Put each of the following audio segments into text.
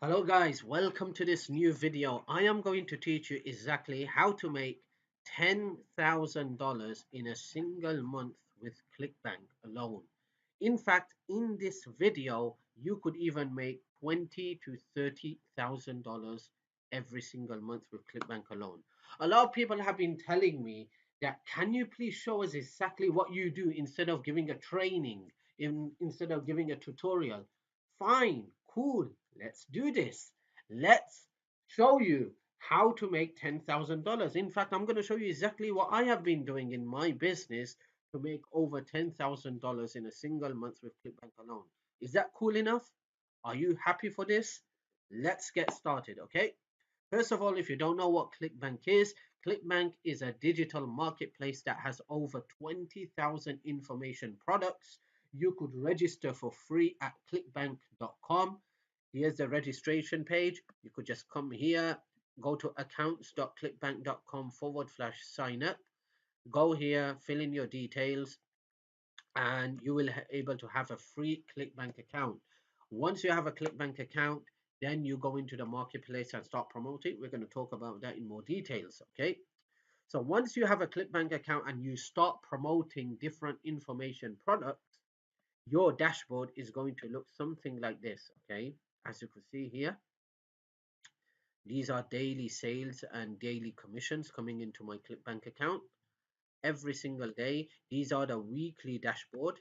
Hello guys, welcome to this new video. I am going to teach you exactly how to make $10,000 in a single month with Clickbank alone. In fact, in this video, you could even make $20,000 to $30,000 every single month with Clickbank alone. A lot of people have been telling me that can you please show us exactly what you do instead of giving a training, instead of giving a tutorial. Fine, cool. Let's do this. Let's show you how to make $10,000. In fact, I'm going to show you exactly what I have been doing in my business to make over $10,000 in a single month with Clickbank alone. Is that cool enough? Are you happy for this? Let's get started, okay? First of all, if you don't know what Clickbank is a digital marketplace that has over 20,000 information products. You could register for free at clickbank.com. Here's the registration page. You could just come here, go to accounts.clickbank.com/sign up. Go here, fill in your details, and you will be able to have a free Clickbank account. Once you have a Clickbank account, then you go into the marketplace and start promoting. We're going to talk about that in more details, okay? So once you have a Clickbank account and you start promoting different information products, your dashboard is going to look something like this, okay? As you can see here, these are daily sales and daily commissions coming into my Clickbank account every single day. These are the weekly dashboard.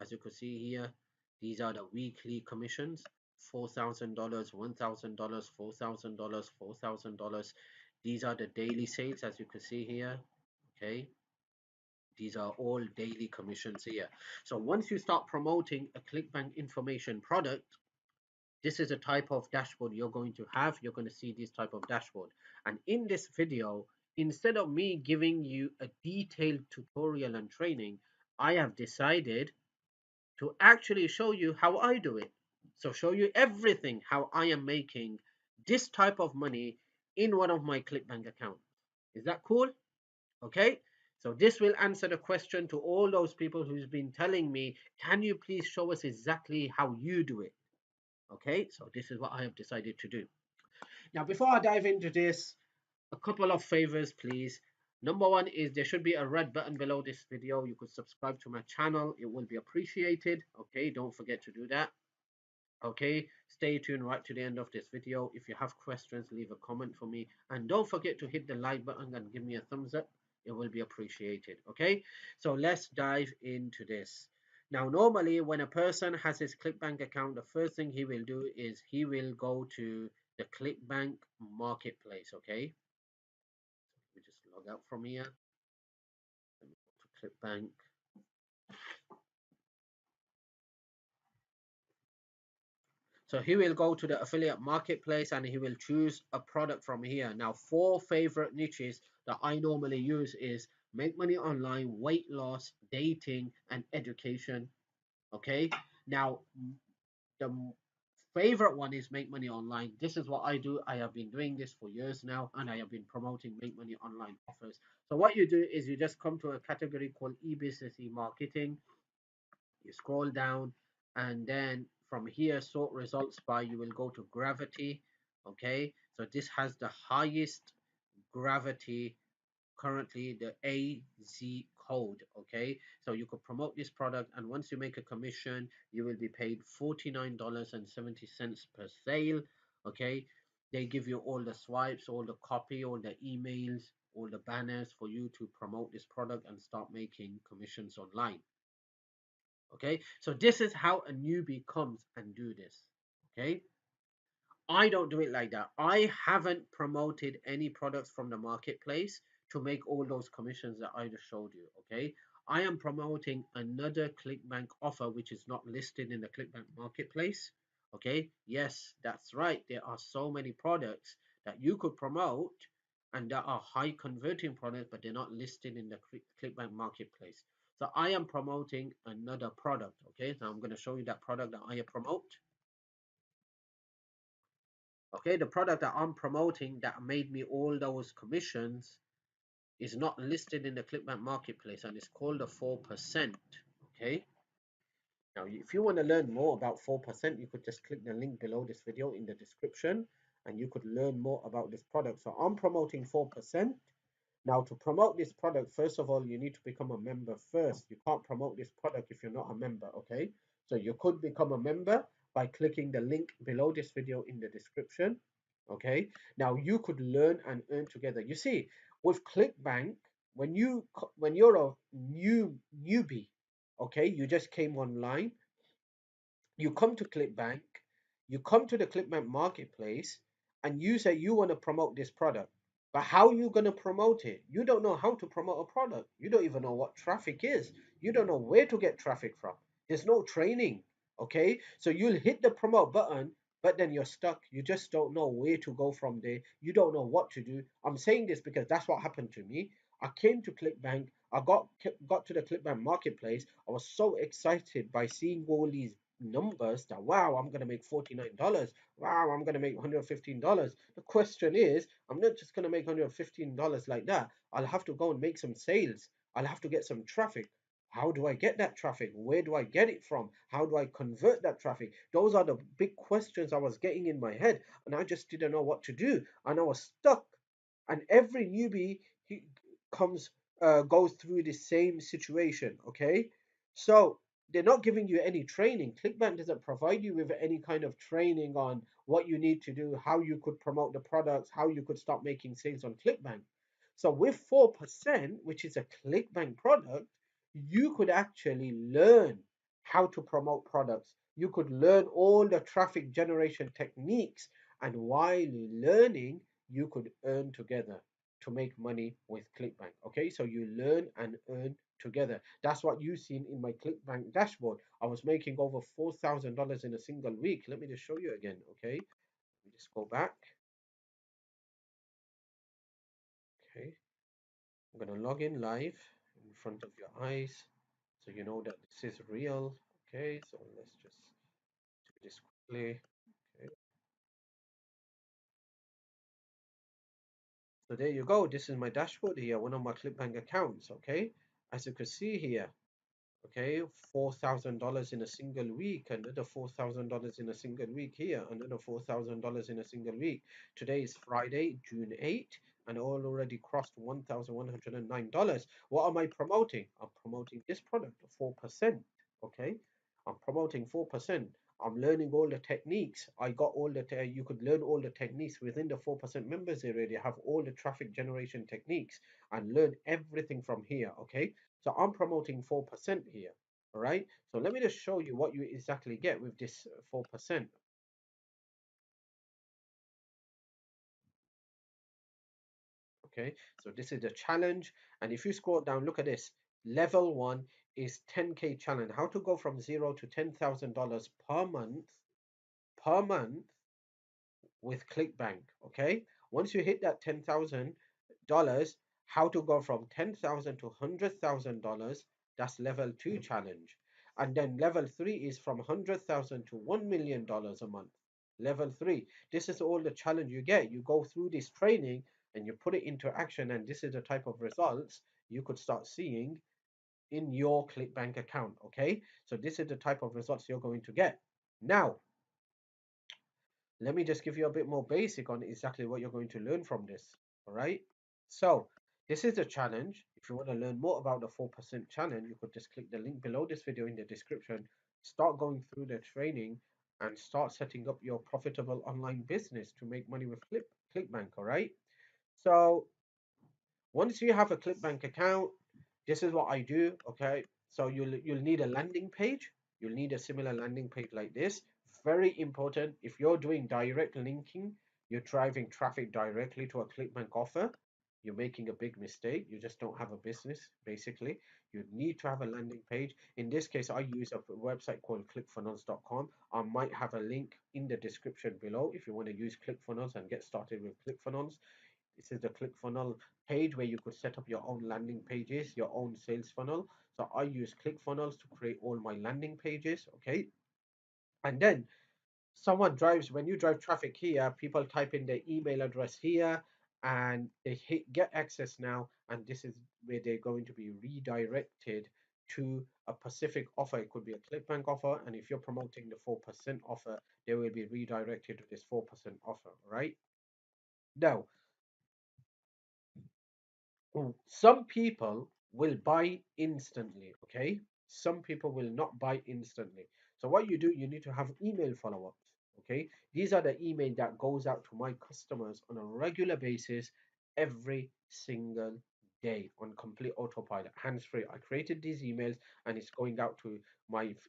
As you can see here, these are the weekly commissions: $4,000, $1,000, $4,000, $4,000. These are the daily sales, as you can see here. Okay, these are all daily commissions here. So once you start promoting a Clickbank information product, this is a type of dashboard you're going to have. You're going to see this type of dashboard. And in this video, instead of me giving you a detailed tutorial and training, I have decided to actually show you how I do it. So show you everything how I am making this type of money in one of my Clickbank accounts. Is that cool? Okay. So this will answer the question to all those people who's been telling me, can you please show us exactly how you do it? Okay. So this is what I have decided to do. Now, before I dive into this, a couple of favors, please. Number one is there should be a red button below this video. You could subscribe to my channel. It will be appreciated. Okay, don't forget to do that. Okay, stay tuned right to the end of this video. If you have questions, leave a comment for me. And don't forget to hit the like button and give me a thumbs up. It will be appreciated. Okay, so let's dive into this. Now, normally when a person has his Clickbank account, the first thing he will do is he will go to the Clickbank marketplace. Okay, we just log out from here. Let me go to Clickbank. So he will go to the affiliate marketplace and he will choose a product from here. Now, four favorite niches that I normally use is make money online, weight loss, dating, and education. Okay. Now, the favorite one is make money online. This is what I do. I have been doing this for years now, and I have been promoting make money online offers. So what you do is you just come to a category called e-business, e-marketing. You scroll down, and then from here, sort results by, you will go to gravity. Okay, so this has the highest gravity currently, the AZ code. Okay, so you could promote this product, and once you make a commission, you will be paid $49.70 per sale. Okay, they give you all the swipes, all the copy, all the emails, all the banners for you to promote this product and start making commissions online. Okay, so this is how a newbie comes and do this. Okay, I don't do it like that. I haven't promoted any products from the marketplace to make all those commissions that I just showed you. Okay, I am promoting another Clickbank offer which is not listed in the Clickbank marketplace. Okay, yes, that's right, there are so many products that you could promote and that are high converting products, but they're not listed in the Clickbank marketplace. So I am promoting another product. Okay, so I'm going to show you that product that I promote. Okay, the product that I'm promoting that made me all those commissions is not listed in the Clickbank marketplace, and it's called the 4%. Okay, Now, if you want to learn more about 4%, you could just click the link below this video in the description and you could learn more about this product. So I'm promoting 4%. Now, to promote this product, first of all, you need to become a member first. You can't promote this product if you're not a member, okay? So you could become a member by clicking the link below this video in the description, okay? Now, you could learn and earn together. You see, with Clickbank, when you're a newbie, okay, you just came online, you come to Clickbank, you come to the Clickbank marketplace, and you say you want to promote this product. But how are you going to promote it? You don't know how to promote a product. You don't even know what traffic is. You don't know where to get traffic from. There's no training. Okay. So you'll hit the promote button, but then you're stuck. You just don't know where to go from there. You don't know what to do. I'm saying this because that's what happened to me. I came to Clickbank. I got to the Clickbank marketplace. I was so excited by seeing all these numbers that wow, I'm gonna make $49. Wow, I'm gonna make $115. The question is, I'm not just gonna make $115 like that. I'll have to go and make some sales. I'll have to get some traffic. How do I get that traffic? Where do I get it from? How do I convert that traffic? Those are the big questions I was getting in my head, and I just didn't know what to do, and I was stuck. And every newbie he comes goes through the same situation. Okay, so they're not giving you any training. Clickbank doesn't provide you with any kind of training on what you need to do, how you could promote the products, how you could start making sales on Clickbank. So with 4%, which is a Clickbank product, you could actually learn how to promote products. You could learn all the traffic generation techniques, and while learning, you could earn together to make money with Clickbank. Okay, so you learn and earn together. That's what you've seen in my Clickbank dashboard. I was making over $4,000 in a single week. Let me just show you again. Okay, let me just go back. Okay, I'm gonna log in live in front of your eyes so you know that this is real. Okay, so let's just do this quickly. Okay, so there you go. This is my dashboard here, one of my Clickbank accounts. Okay, as you can see here, okay, $4,000 in a single week, another $4,000 in a single week here, another $4,000 in a single week. Today is Friday, June 8th, and I already crossed $1,109. What am I promoting? I'm promoting this product, 4%. Okay, I'm promoting 4%. I'm learning all the techniques. I got all the you could learn all the techniques within the 4% members area. They have all the traffic generation techniques and learn everything from here. Okay, so I'm promoting 4% here. All right. So let me just show you what you exactly get with this 4%. Okay. So this is the challenge. And if you scroll down, look at this. Level one is 10K challenge. How to go from zero to $10,000 per month with Clickbank. Okay. Once you hit that $10,000, how to go from 10,000 to $100,000. That's level two challenge. And then level three is from 100,000 to $1 million a month. Level three. This is all the challenge you get. You go through this training and you put it into action, and this is the type of results you could start seeing in your Clickbank account. Okay. So this is the type of results you're going to get. Now, let me just give you a bit more basic on exactly what you're going to learn from this. All right. So this is a challenge. If you want to learn more about the 4% challenge, you could just click the link below this video in the description, start going through the training and start setting up your profitable online business to make money with Clickbank. All right. So once you have a Clickbank account, this is what I do. Okay, so you'll need a landing page. You'll need a similar landing page like this. Very important. If you're doing direct linking, you're driving traffic directly to a Clickbank offer. You're making a big mistake. You just don't have a business. Basically, you need to have a landing page. In this case, I use a website called clickfunnels.com. I might have a link in the description below if you want to use ClickFunnels and get started with ClickFunnels. This is the ClickFunnel page where you could set up your own landing pages, your own sales funnel. So I use ClickFunnels to create all my landing pages. Okay. And then someone drives, when you drive traffic here, people type in their email address here and they hit get access now. And this is where they're going to be redirected to a specific offer. It could be a Clickbank offer, and if you're promoting the 4% offer, they will be redirected to this 4% offer, right? Now, some people will buy instantly, okay? Some people will not buy instantly. So what you do, you need to have email follow-ups, okay? These are the email that goes out to my customers on a regular basis every single day on complete autopilot, hands-free. I created these emails and it's going out to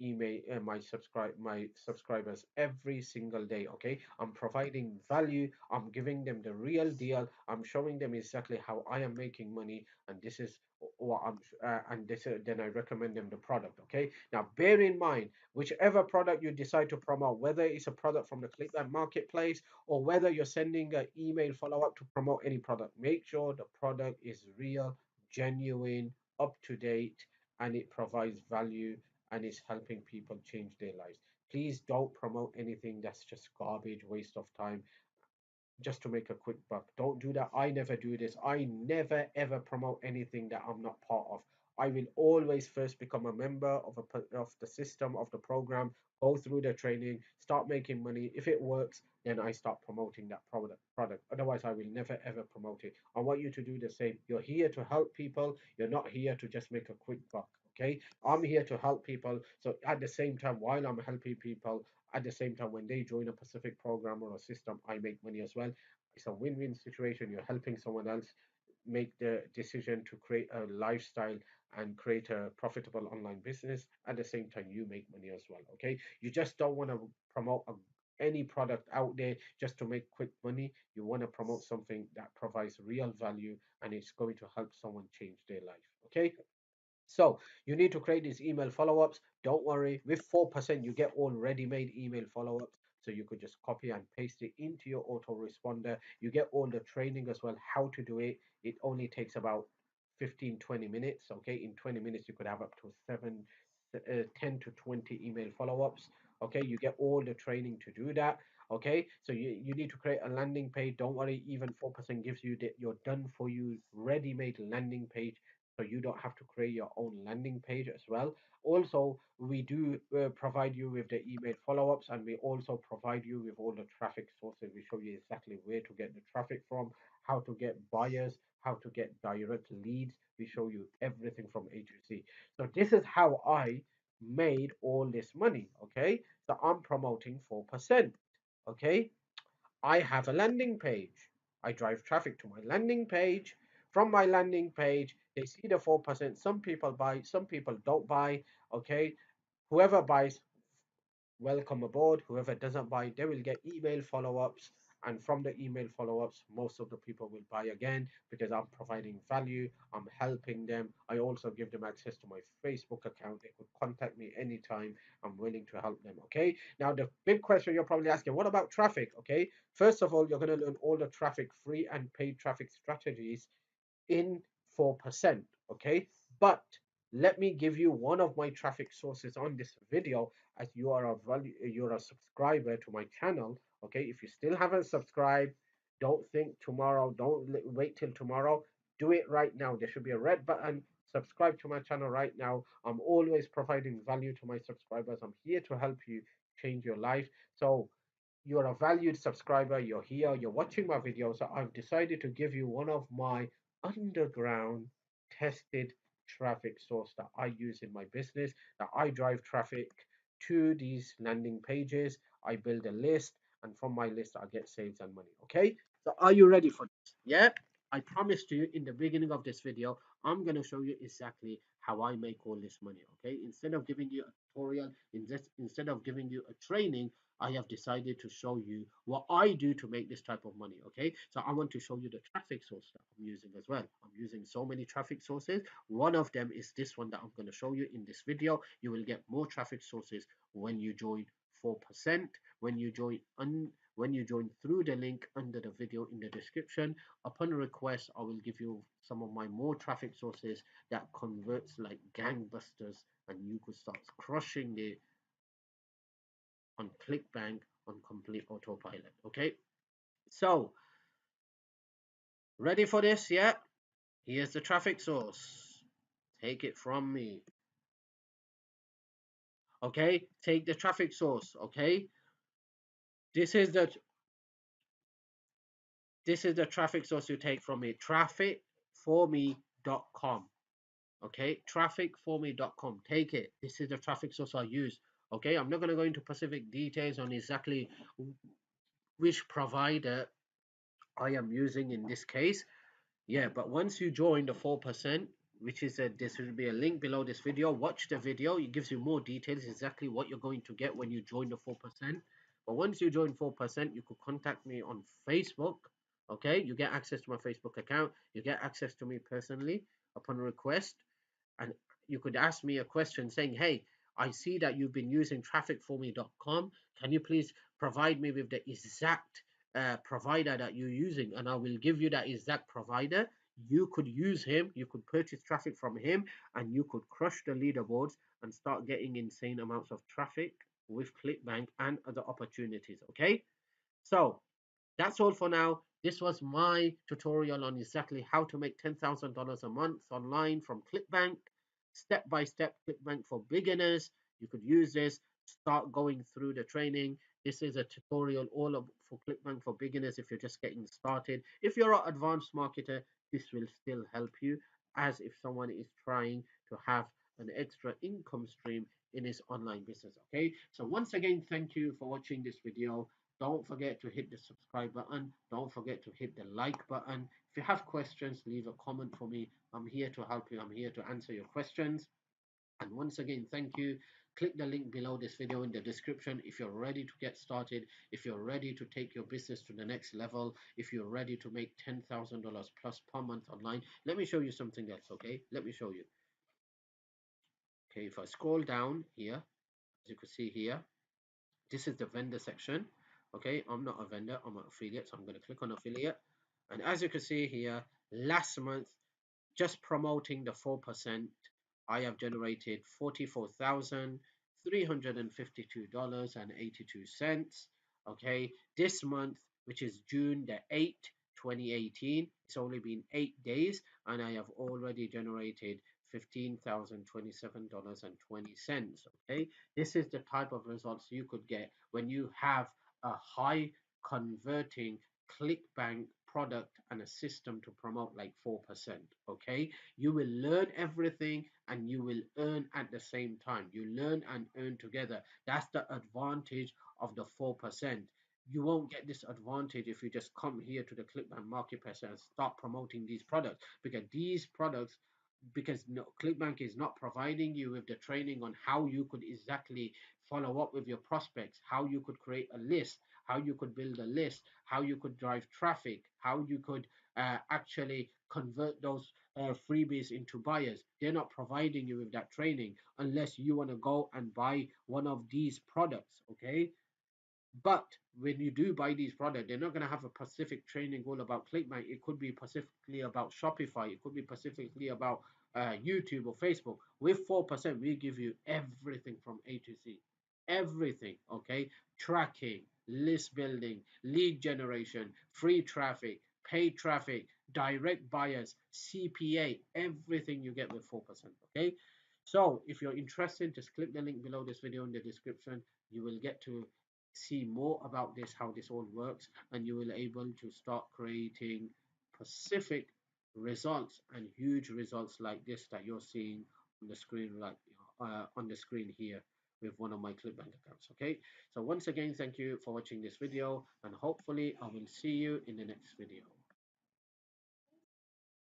email my subscribers every single day, okay? I'm providing value, I'm giving them the real deal, I'm showing them exactly how I am making money, and this is what I'm and this then I recommend them the product, okay? Now bear in mind, whichever product you decide to promote, whether it's a product from the Clickbank marketplace or whether you're sending an email follow-up to promote any product, make sure the product is real, genuine, up to date, and it provides value and is helping people change their lives. Please don't promote anything that's just garbage, waste of time, just to make a quick buck. Don't do that. I never do this. I never ever promote anything that I'm not part of. I will always first become a member of the system, of the program, go through the training, start making money. If it works, then I start promoting that product. Otherwise, I will never ever promote it. I want you to do the same. You're here to help people. You're not here to just make a quick buck. Okay, I'm here to help people. So at the same time, while I'm helping people, at the same time, when they join a specific program or a system, I make money as well. It's a win-win situation. You're helping someone else make the decision to create a lifestyle and create a profitable online business. At the same time, you make money as well. Okay, you just don't want to promote any product out there just to make quick money. You want to promote something that provides real value and it's going to help someone change their life. Okay, so you need to create these email follow-ups. Don't worry, with 4%, you get all ready-made email follow-ups. So you could just copy and paste it into your autoresponder. You get all the training as well, how to do it. It only takes about 15-20 minutes. Okay, in 20 minutes, you could have up to 10 to 20 email follow-ups. Okay, you get all the training to do that. Okay, so you need to create a landing page. Don't worry, even 4% gives you your done for you ready-made landing page, so you don't have to create your own landing page as well. Also, we do provide you with the email follow-ups, and we also provide you with all the traffic sources. We show you exactly where to get the traffic from, how to get buyers, how to get direct leads. We show you everything from A to Z. So this is how I made all this money. Okay, so I'm promoting 4%. Okay, I have a landing page. I drive traffic to my landing page. From my landing page, they see the 4%. Some people buy, some people don't buy. Okay. Whoever buys, welcome aboard. Whoever doesn't buy, they will get email follow-ups. And from the email follow-ups, most of the people will buy again because I'm providing value. I'm helping them. I also give them access to my Facebook account. They could contact me anytime. I'm willing to help them. Okay. Now, the big question you're probably asking, what about traffic? Okay. First of all, you're going to learn all the traffic, free and paid traffic strategies in 4%. Okay, but let me give you one of my traffic sources on this video, as you're a subscriber to my channel. Okay, if you still haven't subscribed, don't think tomorrow, don't wait till tomorrow, do it right now. There should be a red button. Subscribe to my channel right now. I'm always providing value to my subscribers. I'm here to help you change your life. So you're a valued subscriber, you're here, you're watching my videos, so I've decided to give you one of my underground tested traffic source that I use in my business. That I drive traffic to these landing pages, I build a list, and from my list I get sales and money. Okay, so are you ready for this? Yeah, I promised you in the beginning of this video I'm going to show you exactly how I make all this money. Okay, instead of giving you a tutorial, instead of giving you a training, I have decided to show you what I do to make this type of money. Okay, so I want to show you the traffic source that I'm using as well. I'm using so many traffic sources. One of them is this one that I'm going to show you in this video. You will get more traffic sources when you join 4%, when you join through the link under the video in the description. Upon request, I will give you some of my more traffic sources that converts like gangbusters, and you could start crushing it on Clickbank on complete autopilot. Okay, so ready for this? Yeah, here's the traffic source. Take it from me. Okay, take the traffic source. Okay, this is the traffic source you take from it. Trafficforme.com. Okay, trafficforme.com. Take it. This is the traffic source I use. Okay, I'm not going to go into specific details on exactly which provider I am using in this case. Yeah, but once you join the 4%, which is this will be a link below this video. Watch the video. It gives you more details exactly what you're going to get when you join the 4%. But once you join 4%, you could contact me on Facebook. Okay, you get access to my Facebook account. You get access to me personally upon request, and you could ask me a question saying, hey, I see that you've been using trafficforme.com. Can you please provide me with the exact provider that you're using? And I will give you that exact provider. You could use him, you could purchase traffic from him, and you could crush the leaderboards and start getting insane amounts of traffic with Clickbank and other opportunities. Okay, so that's all for now. This was my tutorial on exactly how to make $10,000 a month online from Clickbank. Step by step Clickbank for beginners. You could use this, start going through the training. This is a tutorial for Clickbank for beginners if you're just getting started. If you're an advanced marketer, this will still help you as if someone is trying to have an extra income stream in his online business. Okay, so once again, thank you for watching this video. Don't forget to hit the subscribe button. Don't forget to hit the like button. If you have questions, leave a comment for me. I'm here to help you. I'm here to answer your questions. And once again, thank you. Click the link below this video in the description if you're ready to get started, if you're ready to take your business to the next level, if you're ready to make $10,000 plus per month online. Let me show you something else, okay? Let me show you. Okay, if I scroll down here, as you can see here, this is the vendor section. Okay, I'm not a vendor, I'm an affiliate, so I'm going to click on affiliate. And as you can see here, last month, just promoting the 4%, I have generated $44,352.82. Okay, this month, which is June the 8th, 2018, it's only been 8 days, and I have already generated $15,027.20. Okay, this is the type of results you could get when you have a high converting ClickBank product and a system to promote like 4%. Okay, you will learn everything and you will earn at the same time. You learn and earn together. That's the advantage of the 4%. You won't get this advantage if you just come here to the Clickbank marketplace and start promoting these products, because these products, because no, Clickbank is not providing you with the training on how you could exactly follow up with your prospects, how you could create a list, how you could build a list, how you could drive traffic, how you could actually convert those freebies into buyers. They're not providing you with that training unless you want to go and buy one of these products. Okay, but when you do buy these products, they're not going to have a specific training all about Clickbank. It could be specifically about Shopify. It could be specifically about YouTube or Facebook. With 4%, we give you everything from A to Z. Everything, okay? Tracking, list building, lead generation, free traffic, paid traffic, direct buyers, CPA, everything you get with 4%, okay? So if you're interested, just click the link below this video in the description. You will get to see more about this, how this all works, and you will able to start creating specific results and huge results like this that you're seeing on the screen, like on the screen here with one of my Clickbank accounts. Okay, so once again, thank you for watching this video, and hopefully I will see you in the next video.